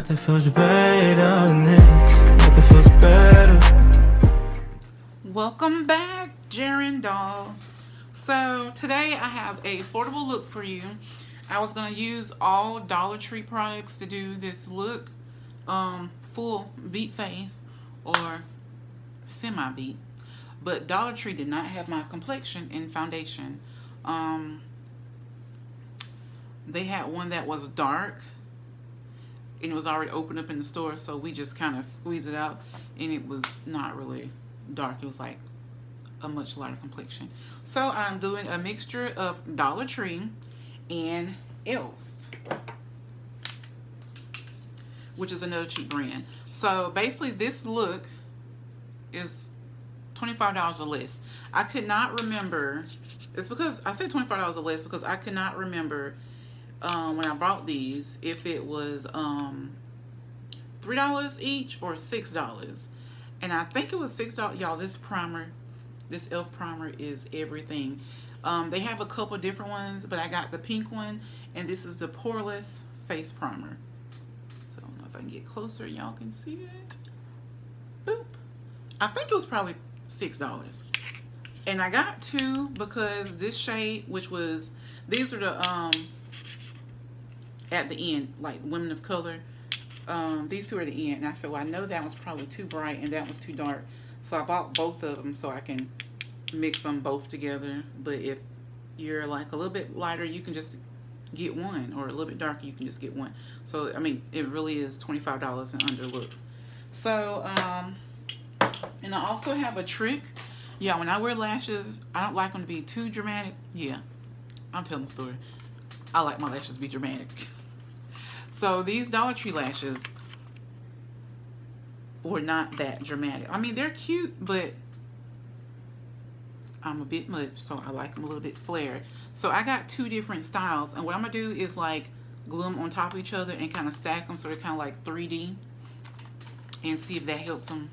Nothing feels better than this. Nothing feels better. Welcome back, Jaren Dolls. So today I have a affordable look for you. I was gonna use all Dollar Tree products to do this look, full beat face or semi beat, but Dollar Tree did not have my complexion in foundation. They had one that was dark and it was already opened up in the store, so we just kind of squeezed it out, and it was not really dark. It was like a much lighter complexion. So I'm doing a mixture of Dollar Tree and Elf, which is another cheap brand. So basically this look is $25 or less. I could not remember, it's because I said $25 or less because I could not remember when I bought these if it was $3 each or $6. And I think it was $6. Y'all, this primer, this Elf primer is everything. They have a couple different ones, but I got the pink one, and this is the poreless face primer. So I don't know if I can get closer, y'all can see it. Boop. I think it was probably $6. And I got two because this shade, which was, these are the at the end, like Women of Color. These two are the end. And I said, well, I know that was probably too bright and that was too dark. So I bought both of them so I can mix them both together. But if you're like a little bit lighter, you can just get one, or a little bit darker, you can just get one. So, I mean, it really is $25 and under look. So, and I also have a trick. Yeah, when I wear lashes, I don't like them to be too dramatic. Yeah, I'm telling the story. I like my lashes to be dramatic. So these Dollar Tree lashes were not that dramatic. I mean, they're cute, but I'm a bit much, so I like them a little bit flared. So I got two different styles, and what I'm gonna do is like glue them on top of each other and kind of stack them so they're kind of like 3D, and see if that helps them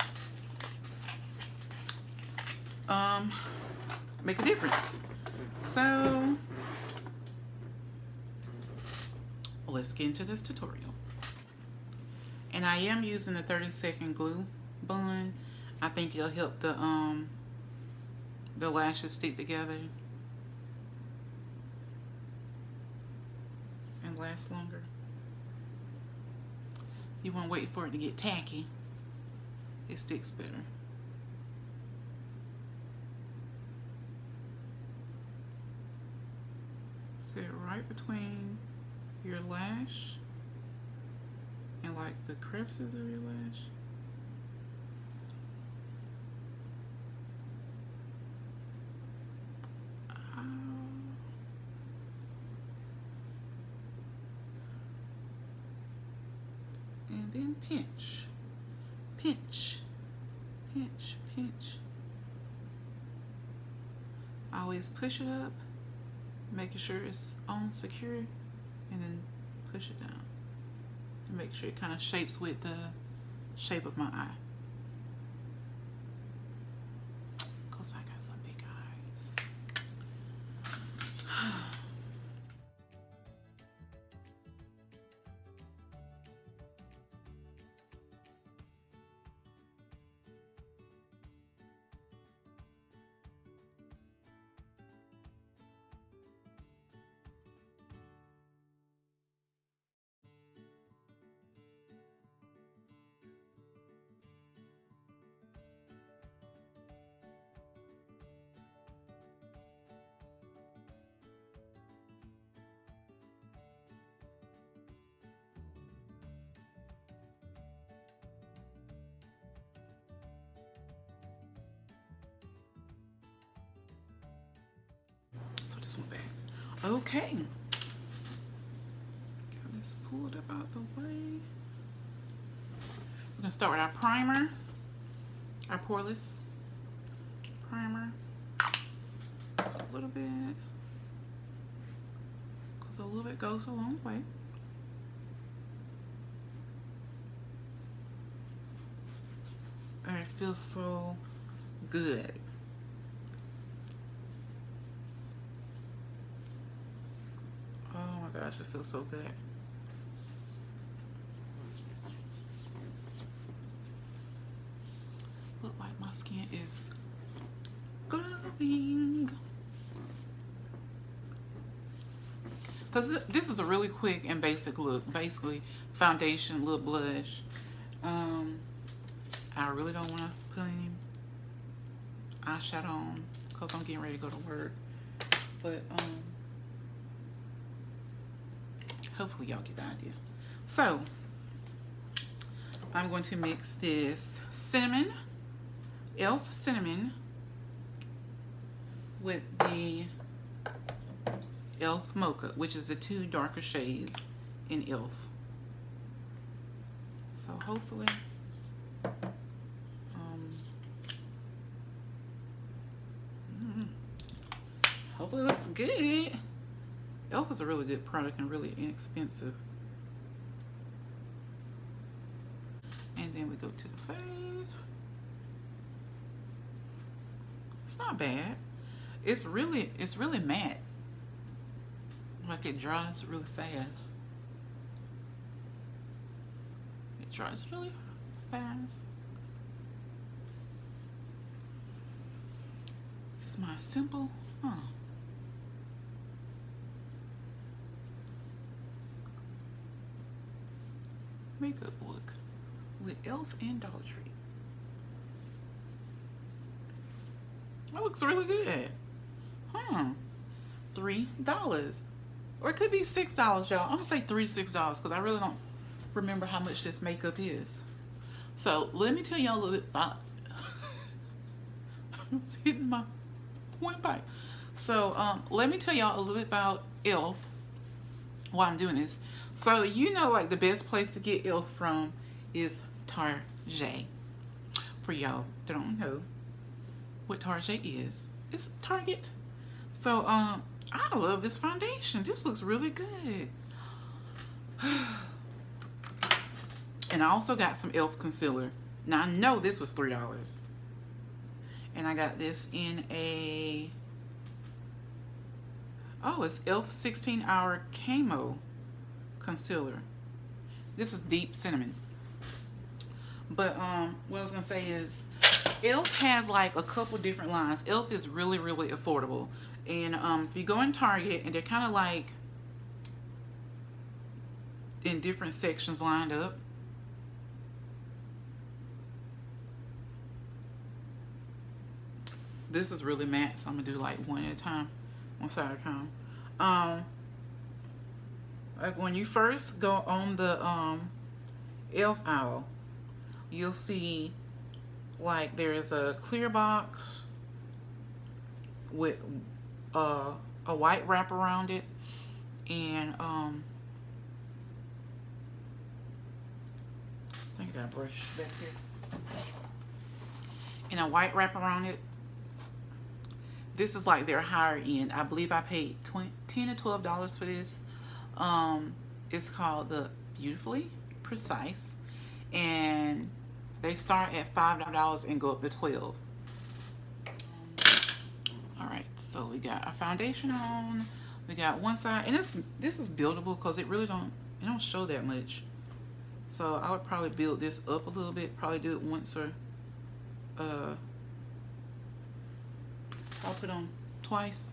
make a difference. So let's get into this tutorial. And I am using the 30-second glue bun. I think it'll help the lashes stick together and last longer. You want to wait for it to get tacky. It sticks better. Sit right between your lash and like the crevices of your lash. And then pinch, pinch, pinch, pinch. Always push it up, making sure it's on secure, and then push it down to make sure it kind of shapes with the shape of my eye. Cause I got some big eyes. So this one back. Okay. Got this pulled up out the way. We're gonna start with our primer, our poreless primer. A little bit, because a little bit goes a long way. And it feels so good. Oh my gosh, it feels so good. My skin is glowing. Because this is a really quick and basic look. Basically, foundation, little blush. I really don't want to put any eyeshadow on because I'm getting ready to go to work. But hopefully y'all get the idea. So I'm going to mix this cinnamon, e.l.f. cinnamon, with the e.l.f. mocha, which is the 2 darker shades in e.l.f. So hopefully hopefully it looks good. e.l.f. is a really good product and really inexpensive. And then we go to the face. It's not bad. It's really matte. Like it dries really fast. It dries really fast. This is my simple, makeup look with e.l.f. and Dollar Tree. That looks really good. $3. Or it could be $6, y'all. I'm gonna say $3 to $6 because I really don't remember how much this makeup is. So let me tell y'all a little bit about it's hitting my windpipe. So let me tell y'all a little bit about e.l.f. while I'm doing this. So you know, like the best place to get e.l.f. from is Target. For y'all that don't know what Target is, it's Target. So I love this foundation. This looks really good. And I also got some e.l.f. concealer. Now I know this was $3. And I got this in a, it's e.l.f. 16-hour camo concealer. This is deep cinnamon. But what I was gonna say is e.l.f. has like a couple different lines. e.l.f. is really, really affordable. And if you go in Target, and they're kind of like in different sections lined up. This is really matte, so I'm gonna do like one at a time, one side at a time. Like when you first go on the e.l.f. aisle, you'll see like there's a clear box with a white wrap around it, and I think I got a brush back here, and a white wrap around it. This is like their higher end. I believe I paid $10 to $12 for this. It's called the Beautifully Precise, and they start at $5 and go up to $12. All right, so we got our foundation on. We got one side, and this is buildable because it don't show that much. So I would probably build this up a little bit. Probably do it once, or I'll put on twice.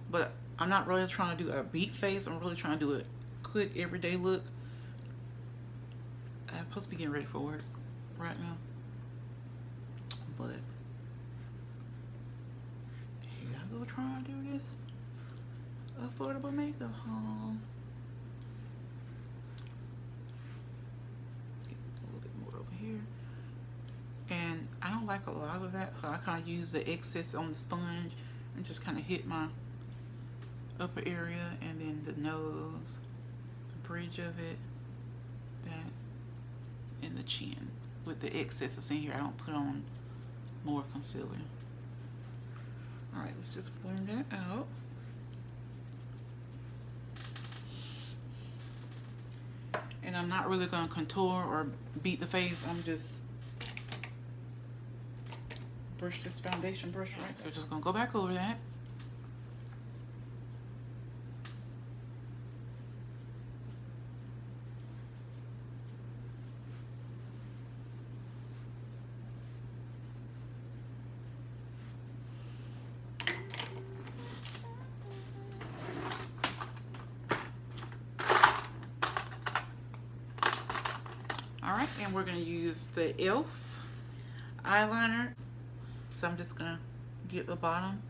But I'm not really trying to do a beat face. I'm really trying to do a quick everyday look. I'm supposed to be getting ready for work right now, but here I go trying to do this affordable makeup haul. Get a little bit more over here, and I don't like a lot of that, so I kind of use the excess on the sponge and just kind of hit my upper area, and then the nose, the bridge of it, that, and the chin. With the excess that's in here, I don't put on more concealer. All right, let's just blend that out. And I'm not really going to contour or beat the face. I'm just brush this foundation brush right there. Just going to go back over that. Alright, and we're going to use the e.l.f. eyeliner. So I'm just going to get the bottom.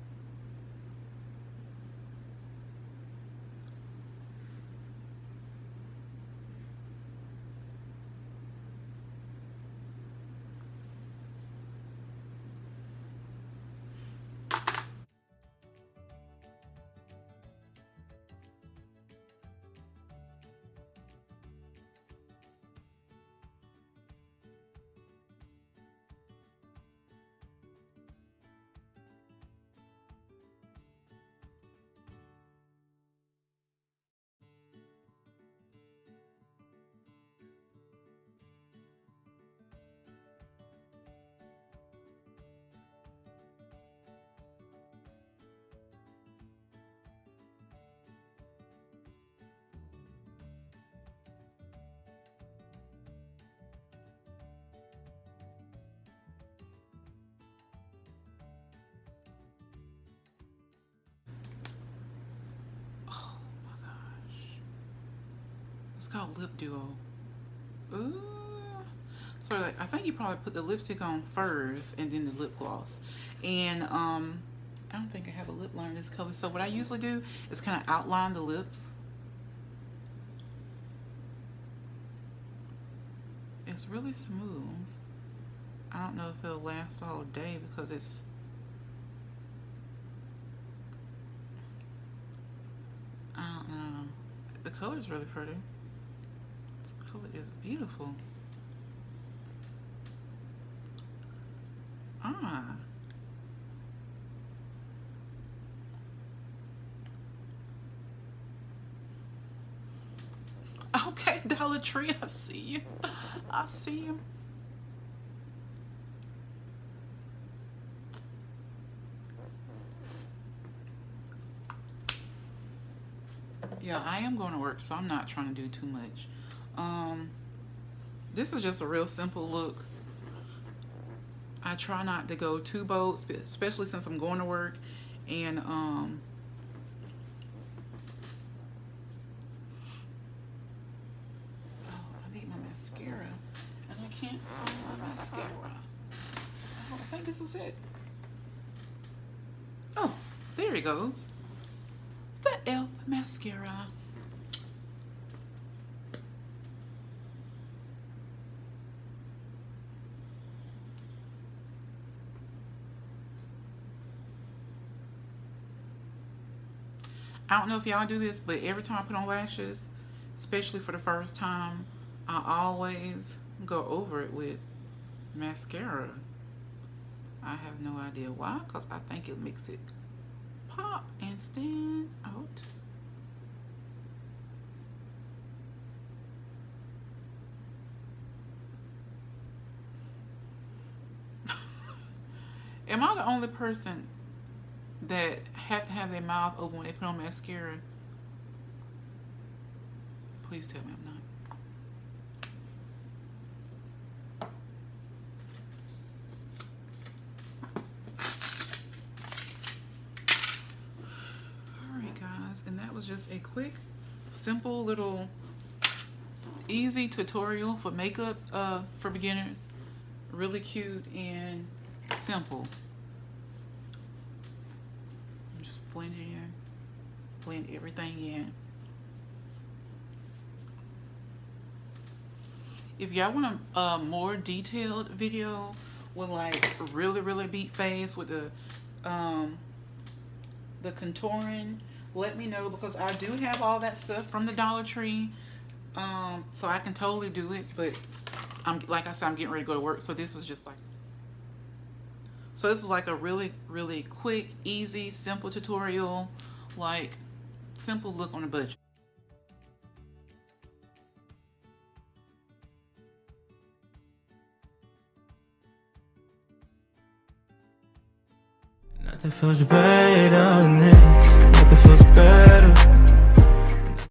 It's called Lip Duo. Ooh. So like, I think you probably put the lipstick on first and then the lip gloss. And I don't think I have a lip liner this color. So what I usually do is kind of outline the lips. It's really smooth. I don't know if it'll last all day because it's I don't know. The color is really pretty. This color is beautiful. Ah. Okay, Dollar Tree, I see you. I see you. Yeah, I am going to work, so I'm not trying to do too much. This is just a real simple look. I try not to go too bold, especially since I'm going to work. And oh, I need my mascara, and I can't find my mascara. Oh, I think this is it. Oh, there it goes. The e.l.f. mascara. I don't know if y'all do this, but every time I put on lashes, especially for the first time, I always go over it with mascara. I have no idea why, because I think it makes it pop and stand out. Am I the only person that have to have their mouth open when they put on mascara? Please tell me I'm not. Alright guys, and that was just a quick, simple little easy tutorial for makeup for beginners. Really cute and simple. Just blend it in, blend everything in. If y'all want a more detailed video with like really beat face with the contouring, let me know, because I do have all that stuff from the Dollar Tree, so I can totally do it. But like I said, I'm getting ready to go to work, so this was just like. So this was like a really quick, easy, simple tutorial, like simple look on a budget. Nothing feels better than it. Nothing feels better.